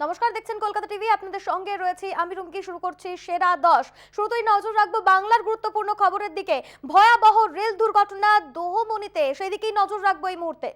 নমস্কার, দেখছেন কলকাতা টিভি। আপনাদের সঙ্গে রয়েছে আমি রুমকি। শুরু করছি সেরা 10। শুরুতেই নজর রাখবো বাংলার গুরুত্বপূর্ণ খবরের দিকে। ভয়াবহ রেল দুর্ঘটনা দোহমনিতে, সেই দিকেই নজর রাখবো এই মুহূর্তে।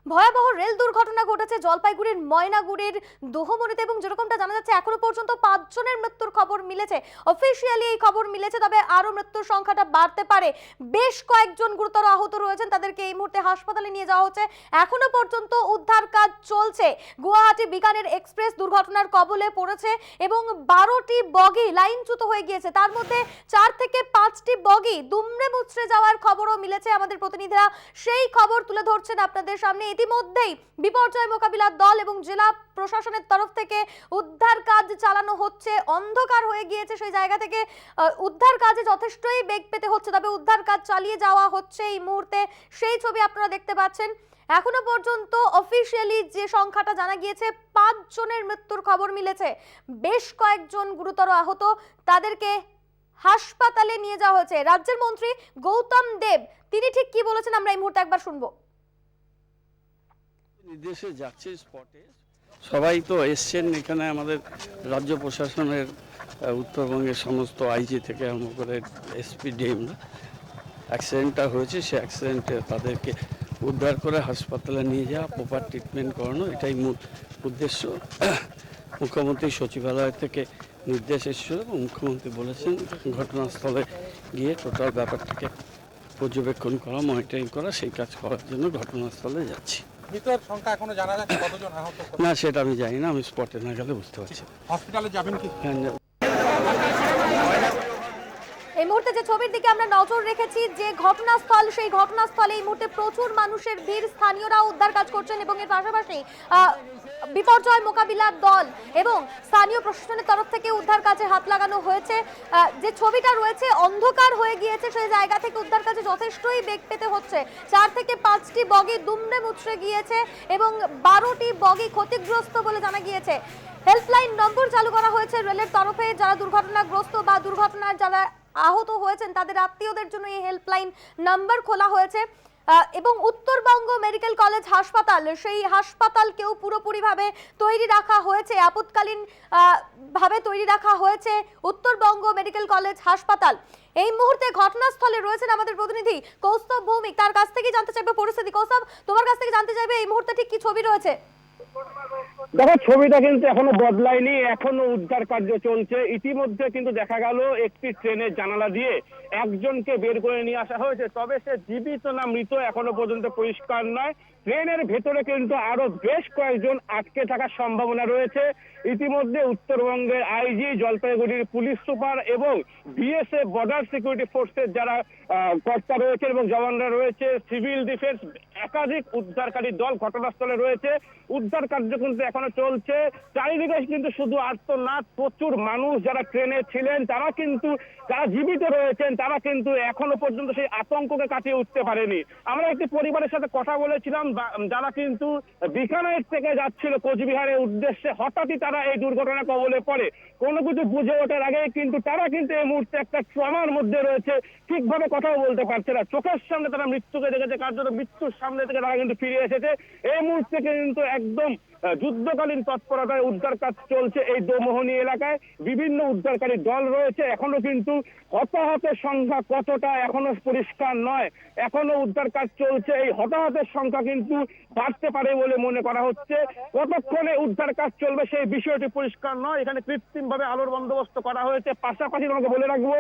ভয়াবহ রেল দুর্ঘটনা ঘটেছে জলপাইগুড়ির ময়নাগুড়ির দোহমনিতে, এবং যেরকমটা জানা যাচ্ছে এখনো পর্যন্ত 5 জনের মৃত্যুর খবর মিলেছে। অফিসিয়ালি এই খবর মিলেছে, তবে আরো মৃত্যুর সংখ্যাটা বাড়তে পারে। বেশ কয়েকজন গুরুতর আহত রয়েছেন, তাদেরকে এই মুহূর্তে হাসপাতালে নিয়ে যাওয়া হচ্ছে। এখনো পর্যন্ত উদ্ধার কাজ চলছে। গুয়াহাটি বিকানের এক্সপ্রেস দুর্ঘটনার কবলে পড়েছে এবং 12টি বগি লাইনচ্যুত হয়ে গিয়েছে। তার মধ্যে 4 থেকে 5টি বগি দুমড়ে মুচড়ে যাওয়ার খবরও মিলেছে। আমাদের প্রতিনিধিরা সেই খবর তুলে ধরছেন আপনাদের সামনে। ইতিমধ্যেই বিপর্যয় মোকাবিলার দল এবং জেলা প্রশাসনের তরফ থেকে উদ্ধার কাজ চালানো হচ্ছে। অন্ধকার হয়ে গিয়েছে সেই জায়গা থেকে উদ্ধার কাজে যথেষ্টই বেগ পেতে হচ্ছে, তবে উদ্ধার কাজ চালিয়ে যাওয়া হচ্ছে এই মুহূর্তে। সেই ছবি আপনারা দেখতে পাচ্ছেন। এখনো পর্যন্ত অফিসিয়ালি যে সংখ্যাটা জানা গিয়েছে 5 জনের মৃত্যুর খবর মিলেছে। বেশ কয়েকজন গুরুতর আহত, তাদেরকে হাসপাতালে নিয়ে যাওয়া হয়েছে। রাজ্যের মন্ত্রী গৌতম দেব তিনি ঠিক কি বলেছেন আমরা এই মুহূর্তে একবার শুনবো। নির্দেশে যাচ্ছে স্পটে, সবাই তো এসছেন এখানে। আমাদের রাজ্য প্রশাসনের উত্তরবঙ্গের সমস্ত আইজি থেকে আরম্ভ করে এসপি ডিএমরা, অ্যাক্সিডেন্টটা হয়েছে সে অ্যাক্সিডেন্টে তাদেরকে উদ্ধার করে হাসপাতালে নিয়ে যাওয়া, প্রপার ট্রিটমেন্ট করানো, এটাই মূল উদ্দেশ্য। মুখ্যমন্ত্রী সচিবালয় থেকে নির্দেশ এসেছিল এবং মুখ্যমন্ত্রী বলেছেন ঘটনাস্থলে গিয়ে টোটাল ব্যাপারটাকে পর্যবেক্ষণ করা, মনিটরিং করা, সেই কাজ করার জন্য ঘটনাস্থলে যাচ্ছি। মৃতের সংখ্যা এখনো জানা যাচ্ছে কতজন আহত? না, সেটা আমি জানি না, আমি স্পটে না গেলে বুঝতে পারছি। হসপিটালে যাবেন কি? হ্যাঁ, এই মুহূর্তে যে ছবির দিকে আমরা নজর রেখেছি, যে ঘটনাস্থল, সেই ঘটনাস্থলে এই মুহূর্তে প্রচুর মানুষের ভিড়। স্থানীয়রা উদ্ধার কাজ করছেন এবং এর পাশাপাশি বিপর্যয় মোকাবিলার দল এবং স্থানীয় প্রশাসনের তরফ থেকে উদ্ধার কাজে হাত লাগানো হয়েছে। যে ছবিটা রয়েছে, অন্ধকার হয়ে গিয়েছে সেই জায়গা থেকে উদ্ধার কাজে যথেষ্টই বেগ পেতে হচ্ছে। 4 থেকে 5টি বগি দুমড়ে মুচড়ে গিয়েছে এবং 12টি বগি ক্ষতিগ্রস্ত বলে জানা গিয়েছে। হেল্পলাইন নম্বর চালু করা হয়েছে রেলের তরফে। যারা দুর্ঘটনাগ্রস্ত বা দুর্ঘটনার যারা আহত হয়েছেন তাদের আত্মীয়দের জন্য এই হেল্পলাইন নাম্বার খোলা হয়েছে। এবং উত্তরবঙ্গ মেডিকেল কলেজ হাসপাতাল, সেই হাসপাতালকেও পুরোপুরিভাবে তৈরি রাখা হয়েছে, আপৎকালীন ভাবে তৈরি রাখা হয়েছে উত্তরবঙ্গ মেডিকেল কলেজ হাসপাতাল। এই মুহূর্তে ঘটনাস্থলে রয়েছেন আমাদের প্রতিনিধি কৌস্তব ভৌমিক। তার কাছ থেকে জানতে চাইবে পরিস্থিতি। কৌস্তব, তোমার কাছ থেকে জানতে চাইবে এই মুহূর্তে ঠিক কি ছবি রয়েছে। দেখো, ছবিটা কিন্তু এখনো বদলায়নি, এখনো উদ্ধার কার্য চলছে। ইতিমধ্যে কিন্তু দেখা গেল একটি ট্রেনের জানালা দিয়ে একজনকে বের করে নিয়ে আসা হয়েছে, তবে সে জীবিত না মৃত এখনো পর্যন্ত পরিষ্কার নয়। ট্রেনের ভেতরে কিন্তু আরো বেশ কয়েকজন আটকে থাকার সম্ভাবনা রয়েছে। ইতিমধ্যে উত্তরবঙ্গের আইজি, জলপাইগুড়ির পুলিশ সুপার এবং বিএসএফ বর্ডার সিকিউরিটি ফোর্সের যারা কর্তা রয়েছে এবং জওয়ানরা রয়েছে, সিভিল ডিফেন্স, একাধিক উদ্ধারকারী দল ঘটনাস্থলে রয়েছে। উদ্ধার কার্য কিন্তু এখনো চলছে। চারিদিকে কিন্তু শুধু আর্তনাদ, প্রচুর মানুষ যারা ট্রেনে ছিলেন তারা কিন্তু, যারা জীবিত রয়েছেন তারা কিন্তু এখনো পর্যন্ত সেই আতঙ্ককে কাটিয়ে উঠতে পারেনি। আমরা একটি পরিবারের সাথে কথা বলেছিলাম, যারা কিন্তু বিকানের থেকে যাচ্ছিল কোচবিহারের উদ্দেশ্যে, হঠাৎই তারা এই দুর্ঘটনা কবলে পড়ে। কোনো কিছু বুঝে ওঠার আগে কিন্তু তারা কিন্তু এই মুহূর্তে একটা ট্রমার মধ্যে রয়েছে, ঠিকভাবে কথাও বলতে পারছে না। চোখের সামনে তারা মৃত্যুকে দেখেছে, কার্যত মৃত্যুর সামনে থেকে তারা কিন্তু ফিরে এসেছে। এই মুহূর্তে কিন্তু একদম যুদ্ধকালীন তৎপরতায় উদ্ধার কাজ চলছে এই দোমোহনী এলাকায়। বিভিন্ন উদ্ধারকারী দল রয়েছে। এখনো কিন্তু হতাহতের সংখ্যা কতটা এখনো পরিষ্কার নয়। এখনো উদ্ধার কাজ চলছে। এই হতাহতের সংখ্যা কিন্তু বাড়তে পারে বলে মনে করা হচ্ছে। কতক্ষণে উদ্ধার কাজ চলবে সেই বিষয়টি পরিষ্কার নয়। এখানে কৃত্রিম ভাবে আলোর বন্দোবস্ত করা হয়েছে। পাশাপাশি তোমাকে বলে রাখবো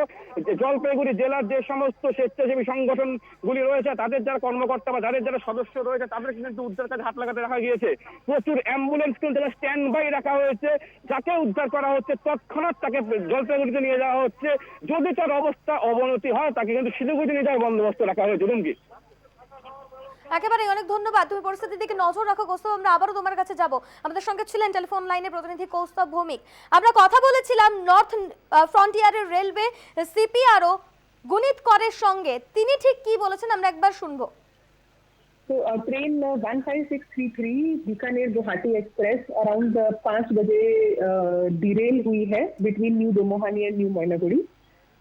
যে জলপাইগুড়ি জেলার যে সমস্ত স্বেচ্ছাসেবী সংগঠনগুলি রয়েছে, তাদের যারা কর্মকর্তা বা যাদের যারা সদস্য রয়েছে, তাদেরকে কিন্তু উদ্ধার কাজে হাত লাগাতে রাখা গিয়েছে। প্রচুর অ্যাম্বুলেন্স কিন্তু স্ট্যান্ড বাই রাখা হয়েছে। যাকে উদ্ধার করা হচ্ছে তৎক্ষণাৎ তাকে জলপাইগুড়িতে নিয়ে যাওয়া হচ্ছে। যদি তার অবস্থা অবনতি হয় তাকে কিন্তু শিলিগুড়ি নিয়ে যাওয়ার বন্দোবস্ত রাখা হয়েছে। রুমকি, একেবারে অনেক ধন্যবাদ। তুমি পরিস্থিতির দিকে নজর রাখো কৌস্তব। আমরা আবারও তোমার কাছে যাব। আমাদের সঙ্গে ছিলেন টেলিফোন লাইনে প্রতিনিধি কৌস্তব ভৌমিক। আমরা কথা বলেছিলাম নর্থ ফ্রন্টিয়ারের রেলওয়ে সিপিআরও গুণিত করের সঙ্গে। তিনি ঠিক কি বলেছেন আমরা একবার শুনবো। तो train 15633 Bikaner Guwahati express around 5 बजे डिरेल हुई है between new Domohani and new Moynaguri.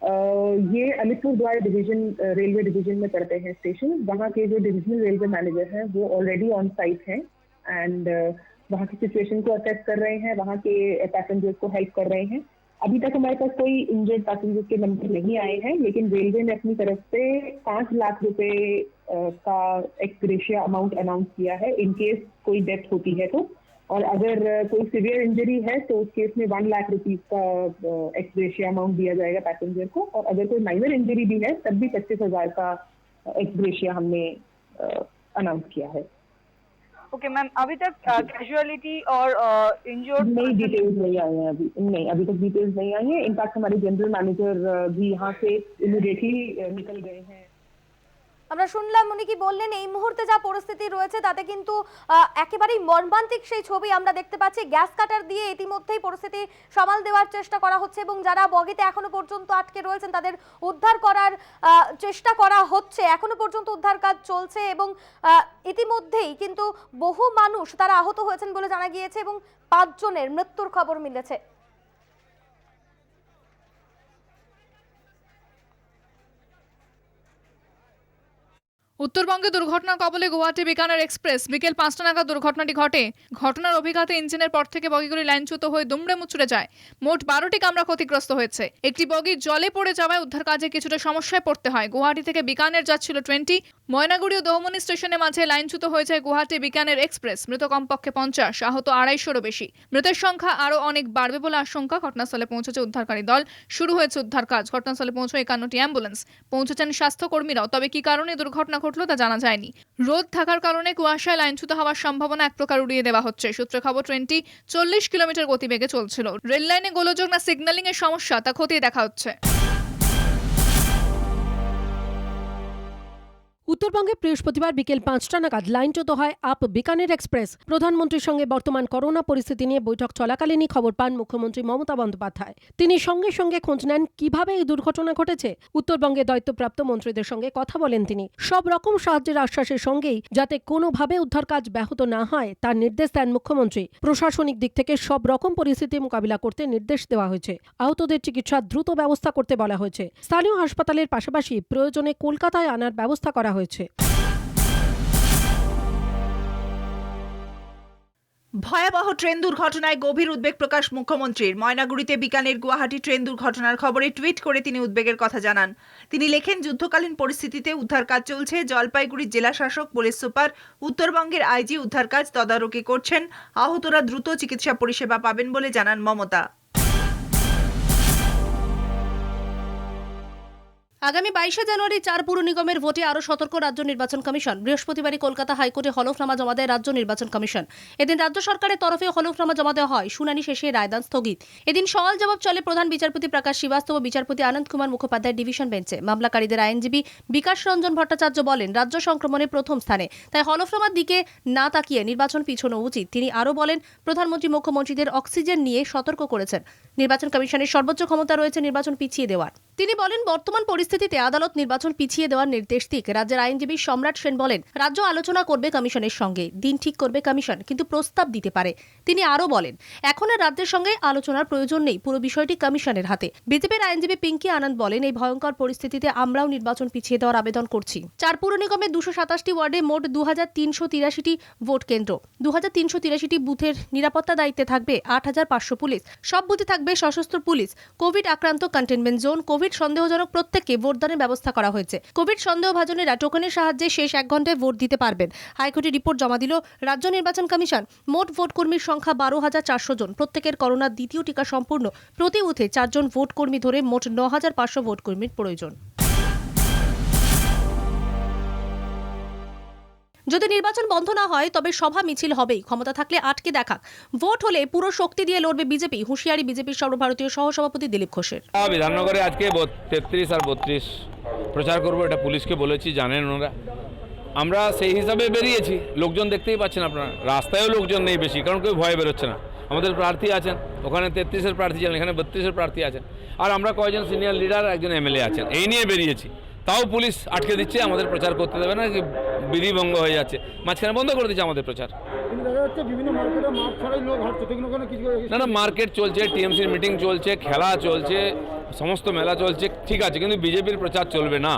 ये अलीपुरद्वार डिवीजन रेलवे डिवीजन में पड़ते हैं स्टेशन। वहाँ के जो डिविजनल रेलवे मैनेजर हैं वो ऑलरेडी ऑन साइट हैं एंड वहाँ की सिचुएशन को असेस कर रहे हैं, वहाँ के पैसेंजर्स को हेल्प कर रहे हैं। अभी तक हमारे पास कोई इंजर्ड पैसेंजर्स के नंबर नहीं आए हैं, लेकिन रेलवे ने अपनी तरफ से 5 लाख रुपए का एक्स ग्रेशिया अमाउंट अनाउंस किया है इन केस कोई डेथ होती है तो, और अगर कोई सीवियर इंजरी है तो उस केस में 1 लाख रुपीज का एक्स ग्रेशिया अमाउंट दिया जाएगा पैसेंजर को, और अगर कोई माइनर इंजरी भी है तब भी 25,000 का एक्स ग्रेशिया हमने अनाउंस किया है। ओके मैम, अभी तक कैजुअलिटी और इंजर्ड नई डिटेल्स नहीं आई हैं अभी तक डिटेल्स नहीं आई हैं। इनफैक्ट हमारे जनरल मैनेजर भी यहाँ से इमीडिएटली निकल गए हैं। আমরা শুনলাম উনি কি বললেন, এই মুহূর্তে যা পরিস্থিতি রয়েছে তাতে কিন্তু একেবারেই মর্মান্তিক সেই ছবি আমরা দেখতে পাচ্ছি। গ্যাস কাটার দিয়ে ইতিমধ্যেই পরিস্থিতি সামাল দেওয়ার চেষ্টা করা হচ্ছে এবং যারা বগিতে এখনো পর্যন্ত আটকে রয়েছেন তাদের উদ্ধার করার চেষ্টা করা হচ্ছে। এখনো পর্যন্ত উদ্ধার কাজ চলছে এবং ইতিমধ্যেই কিন্তু বহু মানুষ তারা আহত হয়েছেন বলে জানা গিয়েছে এবং 5 জনের মৃত্যুর খবর মিলেছে। উত্তরবঙ্গে দুর্ঘটনার কবলে গুয়াহাটি বিকানের এক্সপ্রেস। বিকেল 5টা নাগাদ দুর্ঘটনাটি ঘটে। ঘটনার অভিঘাতে ইঞ্জিনের পর থেকে বগিগুলি লাইনচ্যুত হয়ে দুমড়ে মুচড়ে যায়। মোট 12টি কামরা ক্ষতিগ্রস্ত হয়েছে। একটি বগি জলে পড়ে যাওয়ায় উদ্ধার কাজে কিছুটা সমস্যায় পড়তে হয়। গুয়াহাটি থেকে বিকানের যাচ্ছিল ট্রেনটি ময়নাগুড়ি ও দোহমনি স্টেশনের মাঝে লাইনচ্যুত হয়ে যায় গুয়াহাটি বিকানের এক্সপ্রেস। মৃত কমপক্ষে 50, আহত 250-রও বেশি। মৃতের সংখ্যা আরও অনেক বাড়বে বলে আশঙ্কা। ঘটনাস্থলে পৌঁছেছে উদ্ধারকারী দল, শুরু হয়েছে উদ্ধার কাজ। ঘটনাস্থলে পৌঁছে 51টি অ্যাম্বুলেন্স, পৌঁছেছেন স্বাস্থ্যকর্মীরাও। তবে কি কারণে দুর্ঘটনা ঘটলো তা জানা যায়নি। রোদ থাকার কারণে কুয়াশায় লাইনচ্যুত হওয়ার সম্ভাবনা এক প্রকার উড়িয়ে দেওয়া হচ্ছে। সূত্রে খবর, ট্রেনটি 40 কিলোমিটার গতিবেগে চলছিল। রেল লাইনে গোলযোগ না সিগন্যালিং এর সমস্যা তা খতিয়ে দেখা হচ্ছে। উত্তরবঙ্গে বৃহস্পতিবার বিকেল 5টা নাগাদ লাইনচ্যুত হয় আপ বিকানের এক্সপ্রেস। প্রধানমন্ত্রীর সঙ্গে বর্তমান করোনা পরিস্থিতি নিয়ে বৈঠক চলাকালীনই খবর পান মুখ্যমন্ত্রী মমতা বন্দ্যোপাধ্যায়। তিনি সঙ্গে সঙ্গে খোঁজ নেন কিভাবে এই দুর্ঘটনা ঘটেছে। উত্তরবঙ্গে দায়িত্বপ্রাপ্ত মন্ত্রীদের সঙ্গে কথা বলেন তিনি। সব রকম সাহায্যের আশ্বাসের সঙ্গেই যাতে কোনোভাবে উদ্ধার কাজ ব্যাহত না হয় তার নির্দেশ দেন মুখ্যমন্ত্রী। প্রশাসনিক দিক থেকে সব রকম পরিস্থিতি মোকাবিলা করতে নির্দেশ দেওয়া হয়েছে। আহতদের চিকিৎসার দ্রুত ব্যবস্থা করতে বলা হয়েছে। স্থানীয় হাসপাতালের পাশাপাশি প্রয়োজনে কলকাতায় আনার ব্যবস্থা করা হয়েছে। ভয়াবহ ট্রেন দুর্ঘটনায় গভীর উদ্বেগ প্রকাশ মুখ্যমন্ত্রীর। ময়নাগুড়িতে বিকানের গুয়াহাটি ট্রেন দুর্ঘটনার খবরে টুইট করে তিনি উদ্বেগের কথা জানান। তিনি লেখেন, যুদ্ধকালীন পরিস্থিতিতে উদ্ধার কাজ চলছে। জলপাইগুড়ির জেলা শাসক, পুলিশ সুপার, উত্তরবঙ্গের আইজি উদ্ধার কাজ তদারকি করছেন। আহতরা দ্রুত চিকিৎসা পরিষেবা পাবেন বলে জানান মমতা। আগামী 22শে জানুয়ারি 4 পুর নিগমের ভোটে আরও সতর্ক রাজ্য নির্বাচন কমিশন। বৃহস্পতিবারই কলকাতা হাইকোর্টে হলফনামা জমা দেয় রাজ্য নির্বাচন কমিশন। এদিন রাজ্য সরকারের তরফে হলফনামা জমা দেওয়া হয়। শুনানি শেষে রায়দান স্থগিত। এদিন সওয়াল জবাব চলে প্রধান বিচারপতি প্রকাশ শ্রীবাস্তব ও বিচারপতি আনন্দ কুমার মুখোপাধ্যায়ের ডিভিশন বেঞ্চে। মামলাকারীদের আইনজীবী বিকাশ রঞ্জন ভট্টাচার্য বলেন, রাজ্য সংক্রমণে প্রথম স্থানে, তাই হলফনামার দিকে না তাকিয়ে নির্বাচন পিছনো উচিত। তিনি আরও বলেন, প্রধানমন্ত্রী মুখ্যমন্ত্রীদের অক্সিজেন নিয়ে সতর্ক করেছেন। নির্বাচন কমিশনের সর্বোচ্চ ক্ষমতা রয়েছে নির্বাচন পিছিয়ে দেওয়ার। তিনি বলেন, বর্তমান পরিস্থিতিতে আদালত নির্বাচন পিছিয়ে দেওয়ার নির্দেশ দিক। রাজ্যের আইনজীবী সম্রাট সেন বলেন, রাজ্য আলোচনা করবে কমিশনের সঙ্গে, দিন ঠিক করবে কমিশন, কিন্তু প্রস্তাব দিতে পারে। তিনি আরও বলেন, এখন আর রাজ্যের সঙ্গে আলোচনার প্রয়োজন নেই, পুরো বিষয়টি কমিশনের হাতে। বিজেপির আইনজীবী পিঙ্কি আনন্দ বলেন, এই ভয়ঙ্কর পরিস্থিতিতে আমরাও নির্বাচন পিছিয়ে দেওয়ার আবেদন করছি। 4 পুর নিগমের 227টি ওয়ার্ডে মোট 2383টি ভোট কেন্দ্র, 2383টি বুথের নিরাপত্তা দায়িত্বে থাকবে 8500 পুলিশ। সব বুথে থাকবে সশস্ত্র পুলিশ। কোভিড আক্রান্ত কন্টেনমেন্ট জোন, কোভিড সন্দেহজনক প্রত্যেককে ভোটদানের ব্যবস্থা করা হয়েছে। কোভিড সন্দেহভাজনেরা টোকনের সাহায্যে শেষ 1 ঘন্টায় ভোট দিতে পারবেন। হাইকোর্টে রিপোর্ট জমা দিল রাজ্য নির্বাচন কমিশন। মোট ভোট কর্মীর সংখ্যা 12,400 জন। প্রত্যেকের করোনার দ্বিতীয় টিকা সম্পূর্ণ। প্রতি বুথে 4 জন ভোট কর্মী ধরে মোট 9,500 ভোট কর্মীর প্রয়োজন। যদি নির্বাচন বন্ধ না হয় তবে সভা মিছিল হবেই, ক্ষমতা থাকলে আটকে দেখা। ভোট হলে পুরো শক্তি দিয়ে লড়বে বিজেপি, হুঁশিয়ারি বিজেপির সর্বভারতীয় সহসভাপতি দিলীপ ঘোষের। বিধাননগরে আজকে 33 আর 32 প্রচার করবো, এটা পুলিশকে বলেছি, জানেন ওনারা। আমরা সেই হিসাবে বেরিয়েছি। লোকজন দেখতেই পাচ্ছেন আপনারা, রাস্তায়ও লোকজন নেই বেশি, কারণ কেউ ভয়ে বেরোচ্ছে না। আমাদের প্রার্থী আছেন, ওখানে 33-এর প্রার্থী আছেন, এখানে 32-এর প্রার্থী আছেন, আর আমরা কয়েকজন সিনিয়র লিডার, একজন এমএলএ আছেন। এই নিয়ে বেরিয়েছি। তাও পুলিশ আটকে দিচ্ছে, আমাদের প্রচার করতে দেবে না, বিধিভঙ্গ হয়ে যাচ্ছে, মাঝখানে বন্ধ করে দিচ্ছে আমাদের প্রচার। না না, মার্কেট চলছে, টিএমসির মিটিং চলছে, খেলা চলছে, সমস্ত মেলা চলছে, ঠিক আছে, কিন্তু বিজেপির প্রচার চলবে না।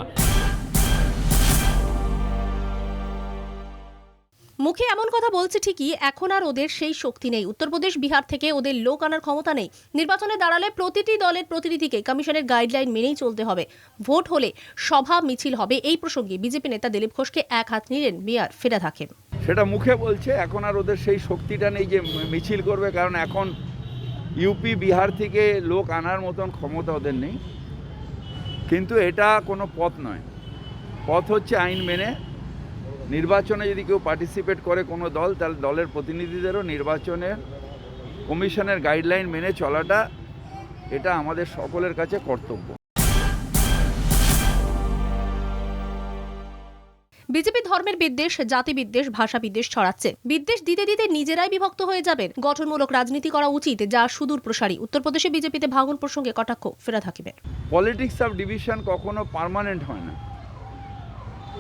মুখে এমন কথা বলছে ঠিকই, এখন আর ওদের সেই শক্তি নেই। উত্তরপ্রদেশ, বিহার থেকে ওদের লোক আনার ক্ষমতা নেই। নির্বাচনে দাঁড়ালে প্রতিটি দলের প্রতিনিধিকে কমিশনের গাইডলাইন মেনেই চলতে হবে। ভোট হলে সভা মিছিল হবে। এই প্রসঙ্গে বিজেপি নেতা দিলীপ ঘোষকে এক হাত নিলেন মেয়র ফিরহাদ হাকিম। সেটা মুখে বলছে, এখন আর ওদের সেই শক্তিটা নেই যে মিছিল করবে, কারণ এখন ইউপি বিহার থেকে লোক আনার মতন ক্ষমতা ওদের নেই। কিন্তু এটা কোনো পথ নয়, পথ হচ্ছে আইন মেনে নির্বাচনে যদি কেউ পার্টিসিপেট করে কোনো দল, তাহলে দলের প্রতিনিধিদেরও নির্বাচনের কমিশনের গাইডলাইন মেনে চলাটা, এটা আমাদের সকলের কাছে কর্তব্য। বিজেপি ধর্মের বিদ্বেষ, জাতি বিদ্বেষ, ভাষা বিদ্বেষ ছড়াচ্ছে। বিদ্বেষ দিতে দিতে নিজেরাই বিভক্ত হয়ে যাবেন। গঠনমূলক রাজনীতি করা উচিত, যা সুদূর প্রসারী। উত্তরপ্রদেশে বিজেপিতে ভাঙন প্রসঙ্গে কটাক্ষ ফিরহাদ হাকিমের। পলিটিক্স অফ ডিভিশন কখনো পার্মানেন্ট হয় না।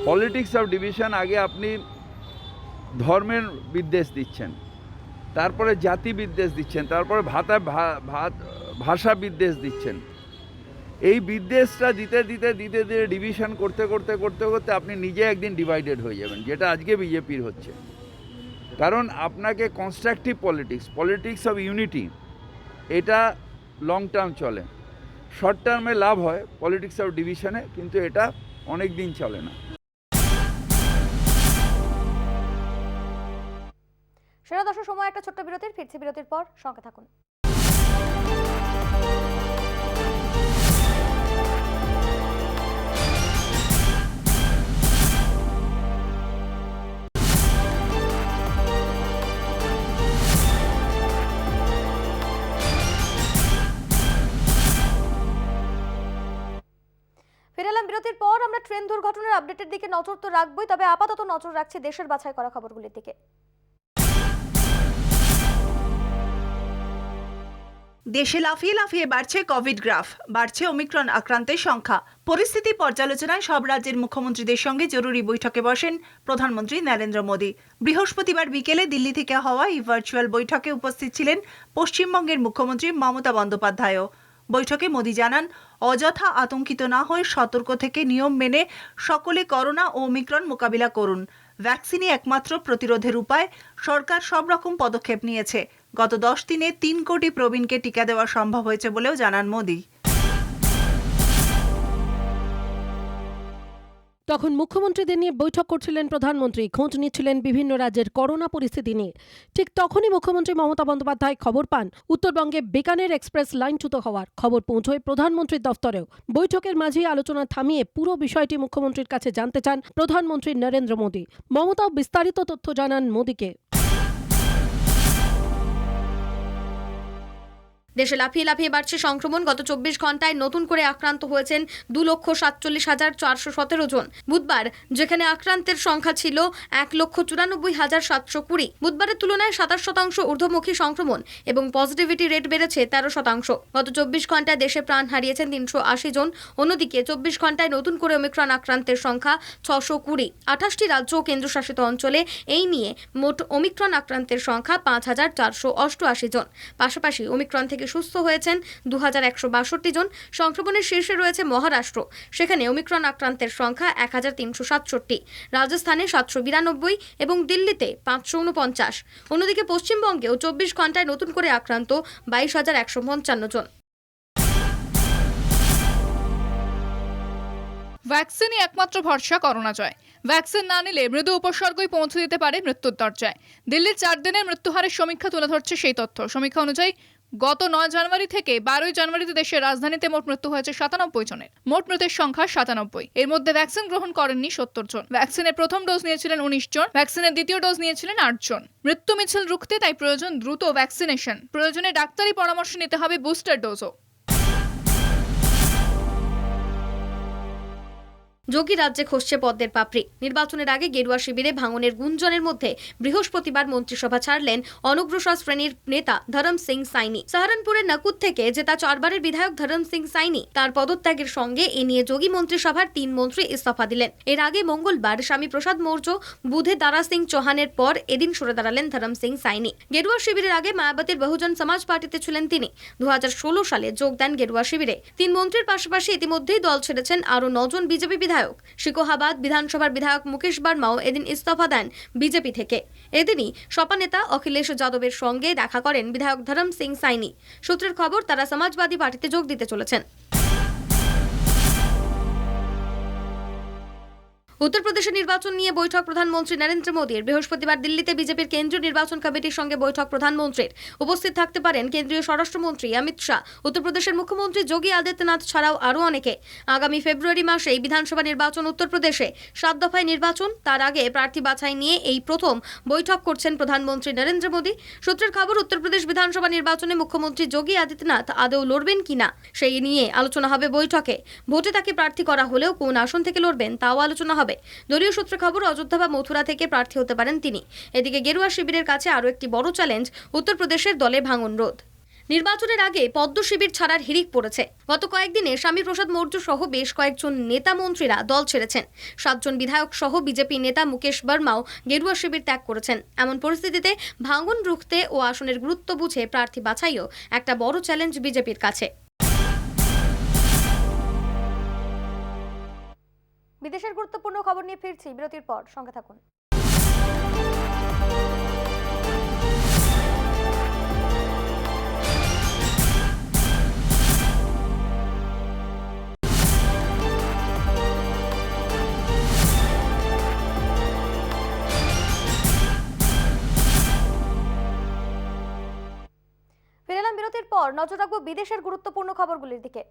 পলিটিক্স অফ ডিভিশন, আগে আপনি ধর্মের বিদ্বেষ দিচ্ছেন, তারপরে জাতি বিদ্বেষ দিচ্ছেন, তারপরে ভাষা বিদ্বেষ দিচ্ছেন। এই বিদ্বেষটা দিতে দিতে দিতে দিতে ডিভিশন করতে করতে করতে করতে আপনি নিজে একদিন ডিভাইডেড হয়ে যাবেন, যেটা আজকে বিজেপির হচ্ছে। কারণ আপনাকে কনস্ট্রাকটিভ পলিটিক্স অফ ইউনিটি, এটা লং টার্ম চলে। শর্ট টার্মে লাভ হয় পলিটিক্স অফ ডিভিশনে, কিন্তু এটা অনেক দিন চলে না। সেরা দর্শক, সময় একটা ছোট্ট বিরতির। ফিরছি বিরতির পর, সঙ্গে থাকুন। ফিরে এলাম বিরতির পর। আমরা ট্রেন দুর্ঘটনার আপডেটের দিকে নজর তো রাখবোই, তবে আপাতত নজর রাখছি দেশের বাছাই করা খবরগুলির দিকে। দেশে লাফিয়ে লাফিয়ে বাড়ছে কোভিড গ্রাফ, বাড়ছে ওমিক্রন আক্রান্তের সংখ্যা। পরিস্থিতি পর্যালোচনায় সব রাজ্যের মুখ্যমন্ত্রীদের সঙ্গে জরুরি বৈঠকে বসেন প্রধানমন্ত্রী নরেন্দ্র মোদী। বৃহস্পতিবার বিকেলে দিল্লি থেকে হওয়া এই ভার্চুয়াল বৈঠকে উপস্থিত ছিলেন পশ্চিমবঙ্গের মুখ্যমন্ত্রী মমতা বন্দ্যোপাধ্যায়ও। বৈঠকে মোদী জানান, অযথা আতঙ্কিত না হয়ে সতর্ক থেকে নিয়ম মেনে সকলে করোনা ও ওমিক্রন মোকাবিলা করুন। ভ্যাকসিনই একমাত্র প্রতিরোধের উপায়। সরকার সব রকম পদক্ষেপ নিয়েছে। গত 10 দিনে 3 কোটি প্রবীণকে টিকা দেওয়া সম্ভব হয়েছে বলেও জানান মোদী। তখন মুখ্যমন্ত্রীদের নিয়ে বৈঠক করছিলেন প্রধানমন্ত্রী, খোঁজ নিচ্ছিলেন বিভিন্ন রাজ্যের করোনা পরিস্থিতি নিয়ে। ঠিক তখনই মুখ্যমন্ত্রী মমতা বন্দ্যোপাধ্যায় খবর পান উত্তরবঙ্গে বিকানের এক্সপ্রেস লাইনচ্যুত হওয়ার। খবর পৌঁছয় প্রধানমন্ত্রীর দফতরেও। বৈঠকের মাঝেই আলোচনা থামিয়ে পুরো বিষয়টি মুখ্যমন্ত্রীর কাছে জানতে চান প্রধানমন্ত্রী নরেন্দ্র মোদী। মমতাও বিস্তারিত তথ্য জানান মোদীকে। দেশে লাফিয়ে লাফিয়ে বাড়ছে সংক্রমণ। গত 24 ঘন্টায় নতুন করে আক্রান্ত হয়েছেন 2,47,417 জন। বুধবার যেখানে আক্রান্তের সংখ্যা ছিল 1,94,720। বুধবারের তুলনায় 27% ঊর্ধ্বমুখী সংক্রমণ এবং পজিটিভিটি রেট বেড়েছে 13%। গত 24 ঘন্টায় দেশে প্রাণ হারিয়েছেন 380 জন। অন্যদিকে 24 ঘন্টায় নতুন করে ওমিক্রন আক্রান্তের সংখ্যা 620। 28টি রাজ্য ও কেন্দ্রশাসিত অঞ্চলে এই নিয়ে মোট ওমিক্রন আক্রান্তের সংখ্যা 5,488 জন। পাশাপাশি ওমিক্রন থেকে সুস্থ হয়েছেন 2,162 জন। সংক্রমণের শীর্ষে রয়েছে মহারাষ্ট্র, সেখানে ওমিক্রন আক্রান্তের সংখ্যা 1,367, রাজস্থানে 792 এবং দিল্লিতে 549। অন্যদিকে পশ্চিমবঙ্গেও 24 ঘন্টায় নতুন করে আক্রান্ত 22,155 জন। ভ্যাকসিনই একমাত্র ভরসা করোনা জয়। ভ্যাকসিন না নিলে মৃদু উপসর্গই পৌঁছে দিতে পারে মৃত্যুর দরজায়। দিল্লির 4 দিনের মৃত্যুহারের সমীক্ষা তুলে ধরছে সেই তথ্য। সমীক্ষা অনুযায়ী গত 9 জানুয়ারি থেকে 12 জানুয়ারিতে দেশের রাজধানীতে মোট মৃত্যু হয়েছে 97 জনের। মোট মৃতের সংখ্যা 97। এর মধ্যে ভ্যাকসিন গ্রহণ করেননি 70 জন। ভ্যাকসিনের প্রথম ডোজ নিয়েছিলেন 19 জন। ভ্যাকসিনের দ্বিতীয় ডোজ নিয়েছিলেন 8 জন। মৃত্যু মিছিল রুখতে তাই প্রয়োজন দ্রুত ভ্যাকসিনেশন। প্রয়োজনে ডাক্তারি পরামর্শ নিতে হবে বুস্টার ডোজও। যোগী রাজ্যে খসছে পদ্মের পাপড়ি। নির্বাচনের আগে গেরুয়া শিবিরে ভাঙনের গুঞ্জনের মধ্যে বৃহস্পতিবার মন্ত্রিসভা ছাড়লেন অনগ্রসর শ্রেণীর নেতা ধরম সিং সাইনি। সাহারানপুরের নাকুদ থেকে জেতা 4 বারের বিধায়ক ধরম সিং সাইনি তার পদত্যাগের সঙ্গে এ নিয়ে যোগী মন্ত্রিসভার 3 মন্ত্রী ইস্তফা দিলেন। এর আগে মঙ্গলবার স্বামী প্রসাদ মৌর্য, বুধে দারা সিং চৌহানের পর এদিন সরে দাঁড়ালেন ধরম সিং সাইনি। গেরুয়া শিবিরের আগে মায়াবতীর বহুজন সমাজ পার্টিতে ছিলেন তিনি। 2016 সালে যোগ দেন গেরুয়া শিবিরে। 3 মন্ত্রীর পাশাপাশি ইতিমধ্যেই দল ছেড়েছেন আরও 9 জন বিজেপি বিধায়ক। শিকোহাবাদ বিধানসভার বিধায়ক মুকেশ বার্মাও এদিন ইস্তফা দেন বিজেপি থেকে। এদিনই সপা নেতা অখিলেশ যাদবের সঙ্গে দেখা করেন বিধায়ক ধরম সিং সাইনি। সূত্রের খবর, তারা সমাজবাদী পার্টিতে যোগ দিতে চলেছেন। উত্তরপ্রদেশের নির্বাচন নিয়ে বৈঠক প্রধানমন্ত্রী নরেন্দ্র মোদীর। বৃহস্পতিবার দিল্লিতে বিজেপির কেন্দ্রীয় নির্বাচন কমিটির সঙ্গে বৈঠক প্রধানমন্ত্রীর। উপস্থিত থাকতে পারেন কেন্দ্রীয় স্বরাষ্ট্রমন্ত্রী অমিত শাহ, উত্তরপ্রদেশের মুখ্যমন্ত্রী যোগী আদিত্যনাথ ছাড়াও আরও অনেকে। আগামী ফেব্রুয়ারি মাসেই বিধানসভা নির্বাচন উত্তরপ্রদেশে, 7 দফায় নির্বাচন। তার আগে প্রার্থী বাছাই নিয়ে এই প্রথম বৈঠক করছেন প্রধানমন্ত্রী নরেন্দ্র মোদী। সূত্রের খবর, উত্তরপ্রদেশ বিধানসভা নির্বাচনে মুখ্যমন্ত্রী যোগী আদিত্যনাথ আদৌ লড়বেন কিনা সেই নিয়ে আলোচনা হবে বৈঠকে। ভোটে তাকে প্রার্থী করা হলেও কোন আসন থেকে লড়বেন তাও আলোচনা হবে। দলীয় সূত্রে খবর, অযোধ্যা বা মথুরা থেকে প্রার্থী হতে পারেন তিনি। এদিকে গেরুয়া শিবিরের কাছে আরও একটি বড় চ্যালেঞ্জ উত্তরপ্রদেশের দলে ভাঙন রোধ। নির্বাচনের আগে পদ্ম শিবির ছাড়ার হিড়িক পড়েছে। গত কয়েকদিনে স্বামী প্রসাদ মৌর্য সহ বেশ কয়েকজন নেতা মন্ত্রীরা দল ছেড়েছেন। 7 জন বিধায়ক সহ বিজেপি নেতা মুকেশ বার্মাও গেরুয়া শিবির ত্যাগ করেছেন। এমন পরিস্থিতিতে ভাঙন রুখতে ও আসনের গুরুত্ব বুঝে প্রার্থী বাছাইও একটা বড় চ্যালেঞ্জ বিজেপির কাছে। বিদেশের গুরুত্বপূর্ণ খবর নিয়ে ফিরছি বিরতির পর, সঙ্গে থাকুন। ফিরে এলাম বিরতির পর। নজর রাখবো বিদেশের গুরুত্বপূর্ণ খবরগুলির দিকে।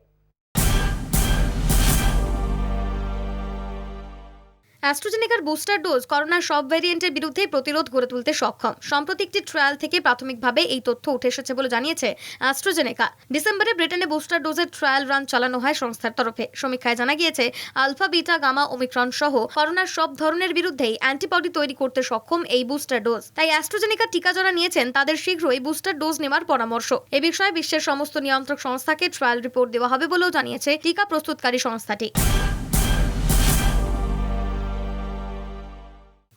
অ্যাস্ট্রাজেনেকার বুস্টার ডোজ করোনার সব ভ্যারিয়েন্টের বিরুদ্ধে প্রতিরোধ গড়ে তুলতে সক্ষম। সম্প্রতি একটি ট্রায়াল থেকে প্রাথমিকভাবে এই তথ্য উঠে এসেছে বলে জানিয়েছে অ্যাস্ট্রাজেনেকা। ডিসেম্বরে ব্রিটেনে বুস্টার ডোজের ট্রায়াল রান চালানো হয় সংস্থার তরফে। সমীক্ষায় জানা গিয়েছে আলফা, বিটা, গামা, ওমিক্রন সহ করোনার সব ধরনের বিরুদ্ধেই অ্যান্টিবডি তৈরি করতে সক্ষম এই বুস্টার ডোজ। তাই অ্যাস্ট্রাজেনেকা টিকা যারা নিয়েছেন তাদের শীঘ্রই বুস্টার ডোজ নেওয়ার পরামর্শ। এ বিষয়ে বিশ্বের সমস্ত নিয়ন্ত্রক সংস্থাকে ট্রায়াল রিপোর্ট দেওয়া হবে বলেও জানিয়েছে টিকা প্রস্তুতকারী সংস্থাটি।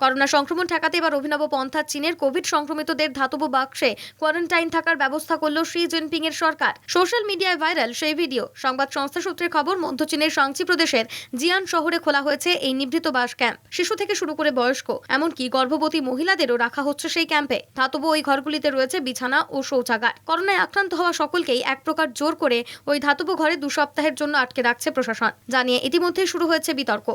করোনা সংক্রমণ ঠেকাতে এবার অভিনব পন্থা চীনের কোভিড সংক্রমিতদের ধাতব বাক্সে কোয়ারেন্টাইন থাকার ব্যবস্থা করল শি জিনপিং এর সরকার। সোশ্যাল মিডিয়ায় ভাইরাল সেই ভিডিও। সংবাদ সংস্থা সূত্রের খবর, মধ্য চীনের সাংচি প্রদেশের জিয়ান শহরে খোলা হয়েছে এই নিভৃত বাস ক্যাম্প। শিশু থেকে শুরু করে বয়স্ক, এমনকি গর্ভবতী মহিলাদেরও রাখা হচ্ছে সেই ক্যাম্পে। ধাতব ওই ঘরগুলিতে রয়েছে বিছানা ও শৌচাগার। করোনায় আক্রান্ত হওয়া সকলকেই এক প্রকার জোর করে ওই ধাতব ঘরে 2 সপ্তাহের জন্য আটকে রাখছে প্রশাসন। জানিয়ে ইতিমধ্যেই শুরু হয়েছে বিতর্ক।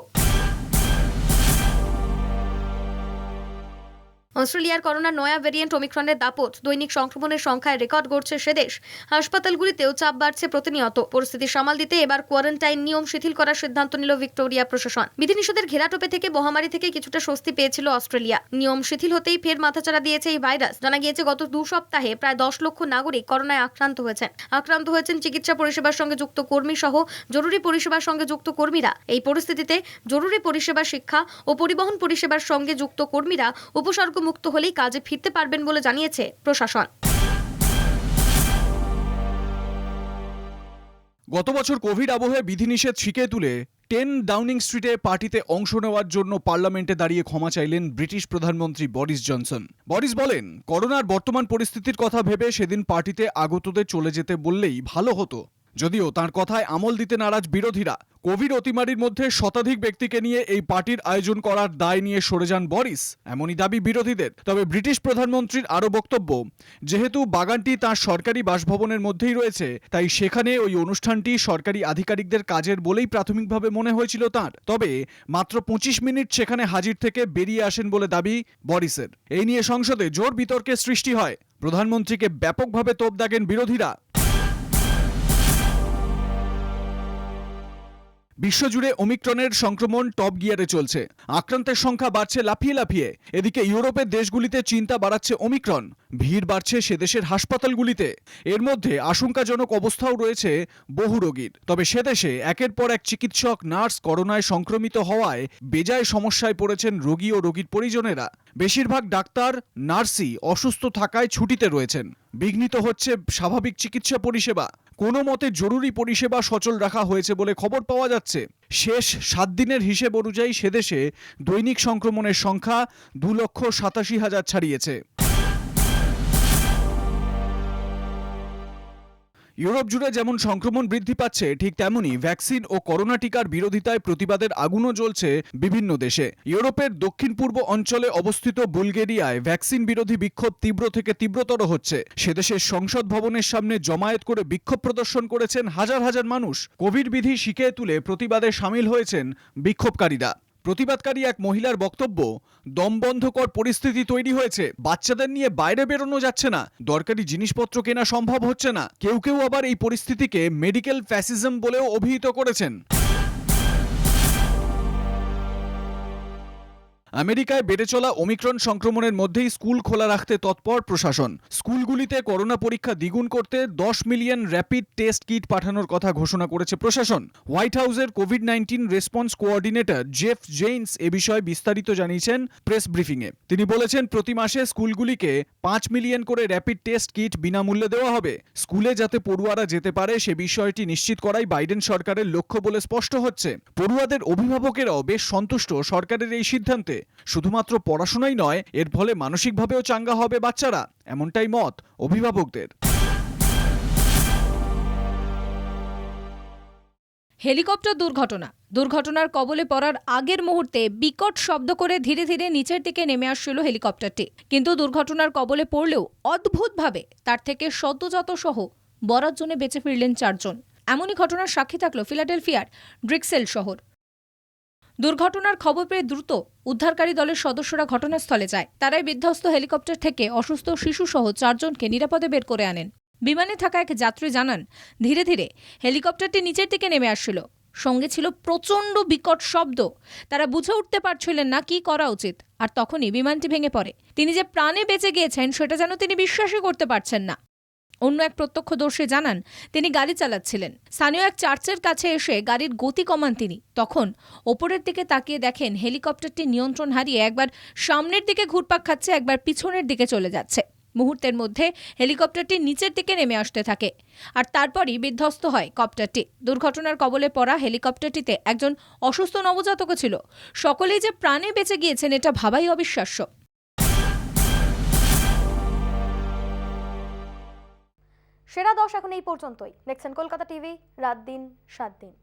অস্ট্রেলিয়ার করোনার নয়া ভ্যারিয়েন্ট ওমিক্রনের দাপট দৈনিক সংক্রমণের সংখ্যায় রেকর্ড গড়ছে সেদেশ। হাসপাতালগুলিতেও চাপ বাড়ছে প্রতিনিয়ত। পরিস্থিতি সামাল দিতে এবার কোয়ারেন্টাইন নিয়ম শিথিল করার সিদ্ধান্ত নিল ভিক্টোরিয়া প্রশাসন। বিধিনিষেধের ঘেরাটোপে থেকে মহামারী থেকে কিছুটা স্বস্তি পেয়েছিল অস্ট্রেলিয়া। নিয়ম শিথিল হতেই ফের মাথাচাড়া দিয়েছে এই ভাইরাস। জানা গিয়েছে গত 2 সপ্তাহে প্রায় 10 লক্ষ নাগরিক করোনায় আক্রান্ত হয়েছেন চিকিৎসা পরিষেবার সঙ্গে যুক্ত কর্মী সহ জরুরি পরিষেবার সঙ্গে যুক্ত কর্মীরা। এই পরিস্থিতিতে জরুরি পরিষেবা, শিক্ষা ও পরিবহন পরিষেবার সঙ্গে যুক্ত কর্মীরা উপসর্গ মুক্ত হলেই কাজে ফিরতে পারবেন বলে জানিয়েছে প্রশাসন। গত বছর কোভিড আবহে বিধিনিষেধ শিখিয়ে তুলে 10 ডাউনিং স্ট্রিটে পার্টিতে অংশ নেওয়ার জন্য পার্লামেন্টে দাঁড়িয়ে ক্ষমা চাইলেন ব্রিটিশ প্রধানমন্ত্রী বরিস জনসন। বরিস বলেন, করোনার বর্তমান পরিস্থিতির কথা ভেবে সেদিন পার্টিতে আগতদের চলে যেতে বললেই ভালো হতো। যদিও তার কথায় আমল দিতে নারাজ বিরোধীরা। কোভিড অতিমারির মধ্যে শতাধিক ব্যক্তিকে নিয়ে এই পার্টির আয়োজন করার দায় নিয়ে সরে যান বরিস, এমনই দাবি বিরোধীদের। তবে ব্রিটিশ প্রধানমন্ত্রীর আরও বক্তব্য, যেহেতু বাগানটি তাঁর সরকারি বাসভবনের মধ্যেই রয়েছে, তাই সেখানে ওই অনুষ্ঠানটি সরকারি আধিকারিকদের কাজের বলেই প্রাথমিকভাবে মনে হয়েছিল তাঁর। তবে মাত্র 25 মিনিট সেখানে হাজির থেকে বেরিয়ে আসেন বলে দাবি বরিসের। এই নিয়ে সংসদে জোর বিতর্কের সৃষ্টি হয়। প্রধানমন্ত্রীকে ব্যাপকভাবে তোপ দাগেন বিরোধীরা। বিশ্বজুড়ে ওমিক্রনের সংক্রমণ টপ গিয়ারে চলছে। আক্রান্তের সংখ্যা বাড়ছে লাফিয়ে লাফিয়ে। এদিকে ইউরোপের দেশগুলিতে চিন্তা বাড়াচ্ছে ওমিক্রন। ভিড় বাড়ছে সে দেশের হাসপাতালগুলিতে। এর মধ্যে আশঙ্কাজনক অবস্থাও রয়েছে বহু রোগীর। তবে সে দেশে একের পর এক চিকিৎসক, নার্স করোনায় সংক্রমিত হওয়ায় বেজায় সমস্যায় পড়েছেন রোগী ও রোগীর পরিজনেরা। বেশিরভাগ ডাক্তার, নার্সই অসুস্থ থাকায় ছুটিতে রয়েছেন। বিঘ্নিত হচ্ছে স্বাভাবিক চিকিৎসা পরিষেবা। কোনো মতে জরুরি পরিষেবা সচল রাখা হয়েছে বলে খবর পাওয়া যাচ্ছে। শেষ 7 দিনের হিসেব অনুযায়ী সেদেশে দৈনিক সংক্রমণের সংখ্যা 2,87,000 ছাড়িয়েছে। ইউরোপ জুড়ে যেমন সংক্রমণ বৃদ্ধি পাচ্ছে, ঠিক তেমনি ভ্যাকসিন ও করোনা টিকার বিরোধিতায় প্রতিবাদের আগুনও জ্বলছে বিভিন্ন দেশে। ইউরোপের দক্ষিণ পূর্ব অঞ্চলে অবস্থিত বুলগেরিয়ায় ভ্যাকসিন বিরোধী বিক্ষোভ তীব্র থেকে তীব্রতর হচ্ছে। সেদেশের সংসদ ভবনের সামনে জমায়েত করে বিক্ষোভ প্রদর্শন করেছেন হাজার হাজার মানুষ। কোভিড বিধি শিখিয়ে তুলে প্রতিবাদে সামিল হয়েছেন বিক্ষোভকারীরা। প্রতিবাদকারী এক মহিলার বক্তব্য, দমবন্ধকর পরিস্থিতি তৈরি হয়েছে। বাচ্চাদের নিয়ে বাইরে বেরোনো যাচ্ছে না, দরকারি জিনিসপত্র কেনা সম্ভব হচ্ছে না। কেউ কেউ আবার এই পরিস্থিতিকে মেডিকেল ফ্যাসিজম বলেও অভিহিত করেছেন। আমেরিকায় বেড়ে চলা ওমিক্রন সংক্রমণের মধ্যেই স্কুল খোলা রাখতে তৎপর প্রশাসন। স্কুলগুলিতে করোনা পরীক্ষা দ্বিগুণ করতে 10 মিলিয়ন র্যাপিড টেস্ট কিট পাঠানোর কথা ঘোষণা করেছে প্রশাসন। হোয়াইট হাউসের কোভিড-19 রেসপন্স কোঅর্ডিনেটর জেফ জেইন্স এ বিষয়ে বিস্তারিত জানিয়েছেন প্রেস ব্রিফিংয়ে। তিনি বলেছেন, প্রতি মাসে স্কুলগুলিকে 5 মিলিয়ন করে র্যাপিড টেস্ট কিট বিনামূল্যে দেওয়া হবে। স্কুলে যাতে পড়ুয়ারা যেতে পারে সে বিষয়টি নিশ্চিত করাই বাইডেন সরকারের লক্ষ্য বলে স্পষ্ট হচ্ছে। পড়ুয়াদের অভিভাবকেরাও বেশ সন্তুষ্ট সরকারের এই সিদ্ধান্তে। শুধুমাত্র পড়াশোনাই নয়, এর ফলে মানসিকভাবেও চাঙ্গা হবে বাচ্চারা, এমনটাই মত অভিভাবকদের। হেলিকপ্টার দুর্ঘটনার কবলে পড়ার আগের মুহূর্তে বিকট শব্দ করে ধীরে ধীরে নিচের দিকে নেমে আসছিল হেলিকপ্টারটি। কিন্তু দুর্ঘটনার কবলে পড়লেও অদ্ভুতভাবে তার থেকে সদ্যজাত সহ বরাত জোনে বেঁচে ফিরলেন 4 জন। এমনই ঘটনার সাক্ষী থাকল ফিলাডেলফিয়ার ড্রিক্সেল শহর। দুর্ঘটনার খবর পেয়ে দ্রুত উদ্ধারকারী দলের সদস্যরা ঘটনাস্থলে যায়। তারাই বিধ্বস্ত হেলিকপ্টার থেকে অসুস্থ শিশুসহ 4 জনকে নিরাপদে বের করে আনেন। বিমানে থাকা এক যাত্রী জানান, ধীরে ধীরে হেলিকপ্টারটি নিচের দিকে নেমে আসছিল। সঙ্গে ছিল প্রচণ্ড বিকট শব্দ। তারা বুঝে উঠতে পারছিলেন না কি করা উচিত। আর তখনই বিমানটি ভেঙে পড়ে। তিনি যে প্রাণে বেঁচে গিয়েছেন সেটা যেন তিনি বিশ্বাসই করতে পারছেন না। অন্য এক প্রত্যক্ষদর্শী জানান, তিনি গাড়ি চালাচ্ছিলেন। স্থানীয় এক চার্চের কাছে এসে গাড়ির গতি কমান তিনি। তখন ওপরের দিকে তাকিয়ে দেখেন হেলিকপ্টারটি নিয়ন্ত্রণ হারিয়ে একবার সামনের দিকে ঘুরপাক খাচ্ছে, একবার পিছনের দিকে চলে যাচ্ছে। মুহূর্তের মধ্যে হেলিকপ্টারটি নিচের দিকে নেমে আসতে থাকে। আর তারপরই বিধ্বস্ত হয় কপ্টারটি। দুর্ঘটনার কবলে পড়া হেলিকপ্টারটিতে একজন অসুস্থ নবজাতকও ছিল। সকলেই যে প্রাণে বেঁচে গিয়েছেন এটা ভাবাই অবিশ্বাস্য। সেরা 10 এখন এই পর্যন্তই। দেখছেন কলকাতা টিভি, রাত দিন 7 দিন।